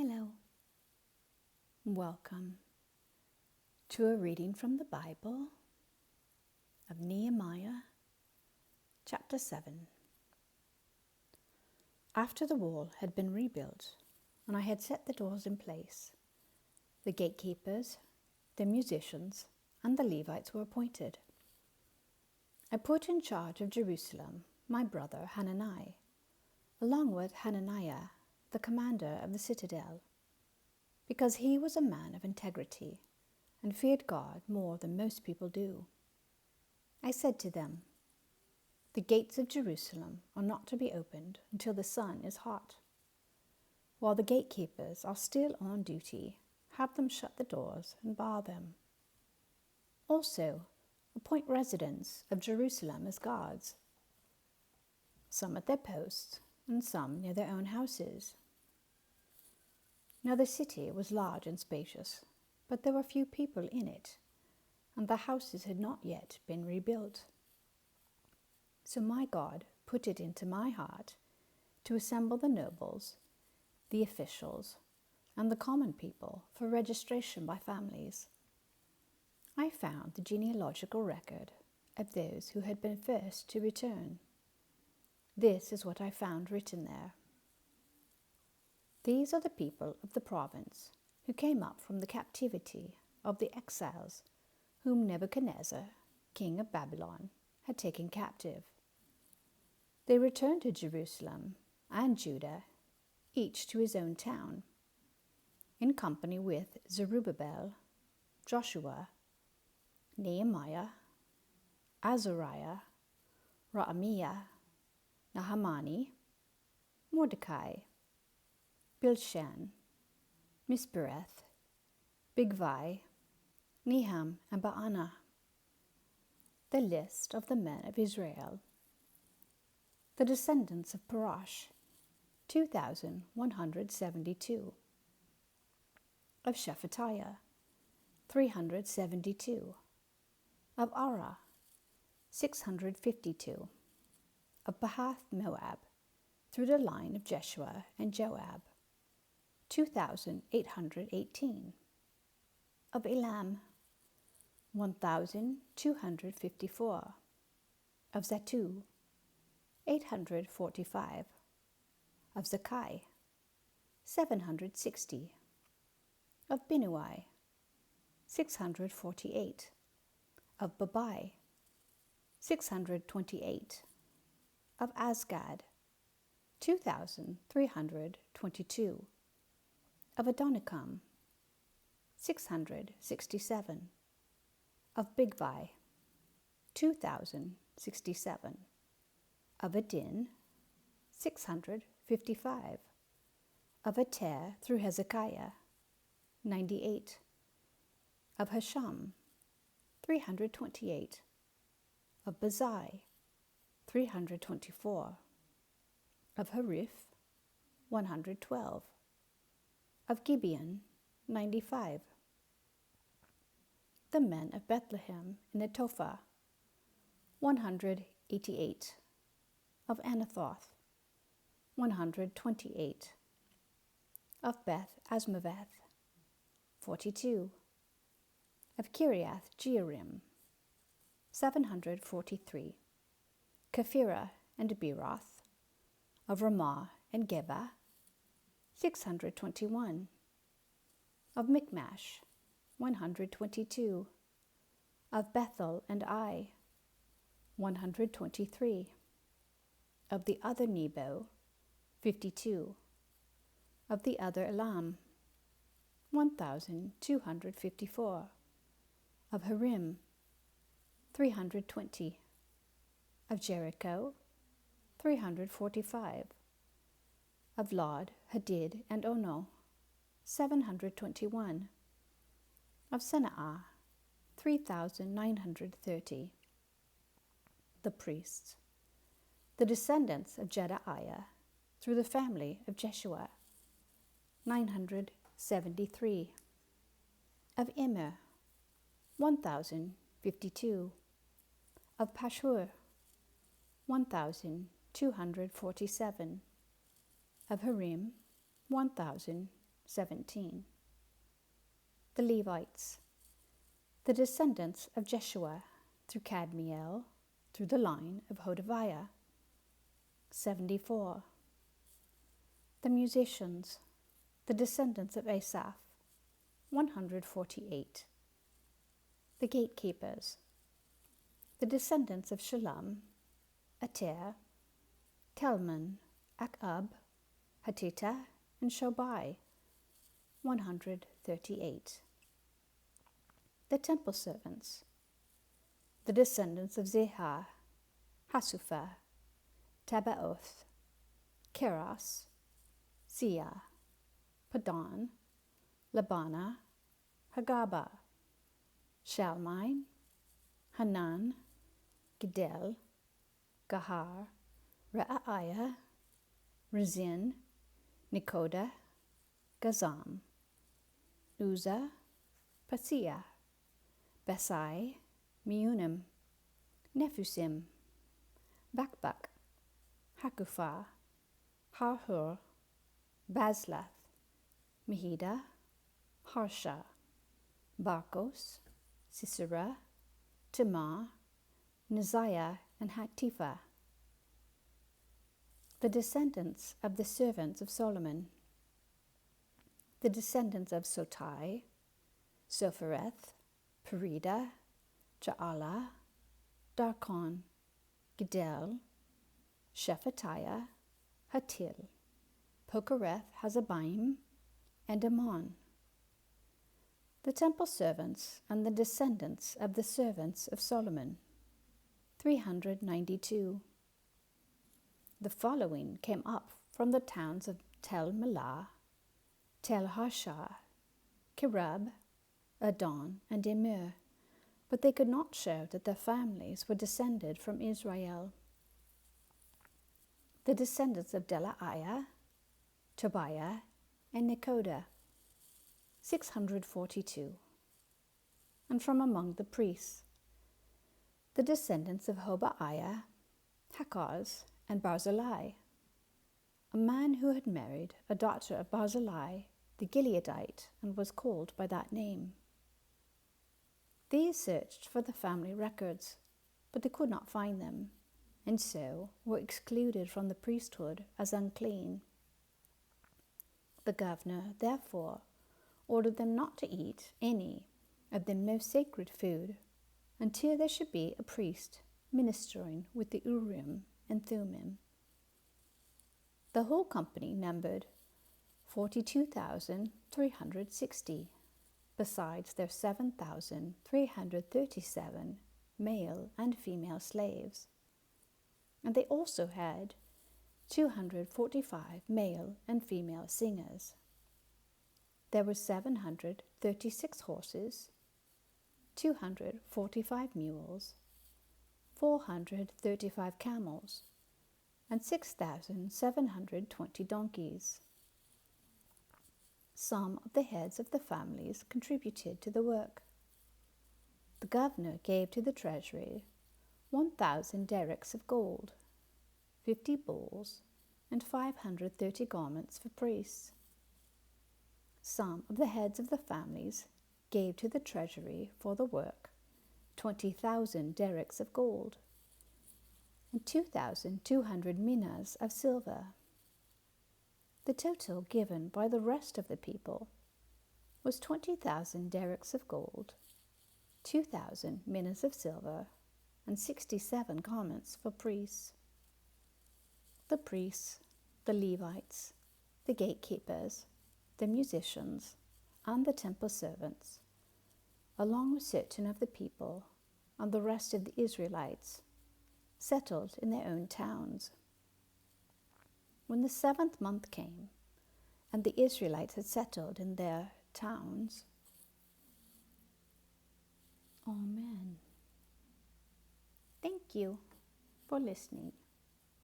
Hello. Welcome to a reading from the Bible of Nehemiah Chapter 7. After the wall had been rebuilt, and I had set the doors in place, the gatekeepers, the musicians, and the Levites were appointed. I put in charge of Jerusalem my brother Hanani, along with Hananiah, the commander of the citadel, because he was a man of integrity and feared God more than most people do. I said to them, "The gates of Jerusalem are not to be opened until the sun is hot. While the gatekeepers are still on duty, have them shut the doors and bar them. Also, appoint residents of Jerusalem as guards, some at their posts and some near their own houses." Now the city was large and spacious, but there were few people in it, and the houses had not yet been rebuilt. So my God put it into my heart to assemble the nobles, the officials, and the common people for registration by families. I found the genealogical record of those who had been first to return. This is what I found written there. These are the people of the province who came up from the captivity of the exiles whom Nebuchadnezzar, king of Babylon, had taken captive. They returned to Jerusalem and Judah, each to his own town, in company with Zerubbabel, Joshua, Nehemiah, Azariah, Raamiah, Nahamani, Mordecai, Bilshan, Mispereth, Bigvai, Neham, and Baanah. The list of the men of Israel. The descendants of Parash, 2,172. Of Shephatiah, 372. Of Arah, 652. Of Bahath Moab, through the line of Jeshua and Joab, 2,818. Of Elam, 1,254. Of Zattu, 845. Of Zakai, 760. Of Binuai, 648. Of Babai, 628. Of Azgad, 2,322. Of Adonikam, 667. Of Bigvai, 2,067. Of Adin, 655. Of Ater through Hezekiah, 98. Of Hasham, 328. Of Bazai, 324. Of Hariph, 112. Of Gibeon, 95. The men of Bethlehem in Netophah, 188. Of Anathoth, 128. Of Beth Asmaveth, 42. Of Kiriath Jearim, 743. Kephirah and Beeroth. Of Ramah and Geba, 621. Of Michmash, 122. Of Bethel and Ai, 123. Of the other Nebo, 52. Of the other Elam, 1,254. Of Harim, 320. Of Jericho, 345. Of Lod, Hadid, and Ono, 721. Of Senaa, 3,930. The priests. The descendants of Jedaiah, through the family of Jeshua, 973. Of Immer, 1,052. Of Pashur, 1,247. Of Harim, 1,000 17. The Levites, the descendants of Jeshua, through Kadmiel, through the line of Hodaviah. 74. The musicians, the descendants of Asaph. 148. The gatekeepers, the descendants of Shalom, Ater, Telman, Akab, Hatita, and Shobai. 138. The temple servants, the descendants of Zehar, Hasupha, Tabaoth, Keras, Zia, Padan, Labana, Hagaba, Shalmai, Hanan, Gidel, Gahar, Reaiah, Rezin, Nekoda, Gazam, Uzzah, Paseah, Besai, Meunim, Nephusim, Bakbak, Hakupha, Harhur, Bazlath, Mehida, Harsha, Barkos, Sisera, Tamar, Neziah, and Hatipha. The descendants of the servants of Solomon, the descendants of Sotai, Sophereth, Perida, Jaala, Darkon, Gidel, Shephatiah, Hatil, Pokereth Hazabaim, and Ammon. The temple servants and the descendants of the servants of Solomon, 392. The following came up from the towns of Tel Melah, Tel Harsha, Kerub, Adon, and Immer, but they could not show that their families were descended from Israel. The descendants of Delaiah, Tobiah, and Nekoda, 642. And from among the priests, the descendants of Hobaiah, Hakaz, and Barzillai, a man who had married a daughter of Barzillai the Gileadite and was called by that name. These searched for the family records, but they could not find them, and so were excluded from the priesthood as unclean. The governor, therefore, ordered them not to eat any of the most sacred food until there should be a priest ministering with the Urim and Thummim. The whole company numbered 42,360, besides their 7,337 male and female slaves. And they also had 245 male and female singers. There were 736 horses, 245 mules, 435 camels, and 6,720 donkeys. Some of the heads of the families contributed to the work. The governor gave to the treasury 1,000 derricks of gold, 50 bulls, and 530 garments for priests. Some of the heads of the families gave to the treasury for the work 20,000 derricks of gold, and 2,200 minas of silver. The total given by the rest of the people was 20,000 derricks of gold, 2,000 minas of silver, and 67 garments for priests. The priests, the Levites, the gatekeepers, the musicians, and the temple servants, along with certain of the people and the rest of the Israelites, settled in their own towns. When the 7th month came, and the Israelites had settled in their towns. Amen. Thank you for listening.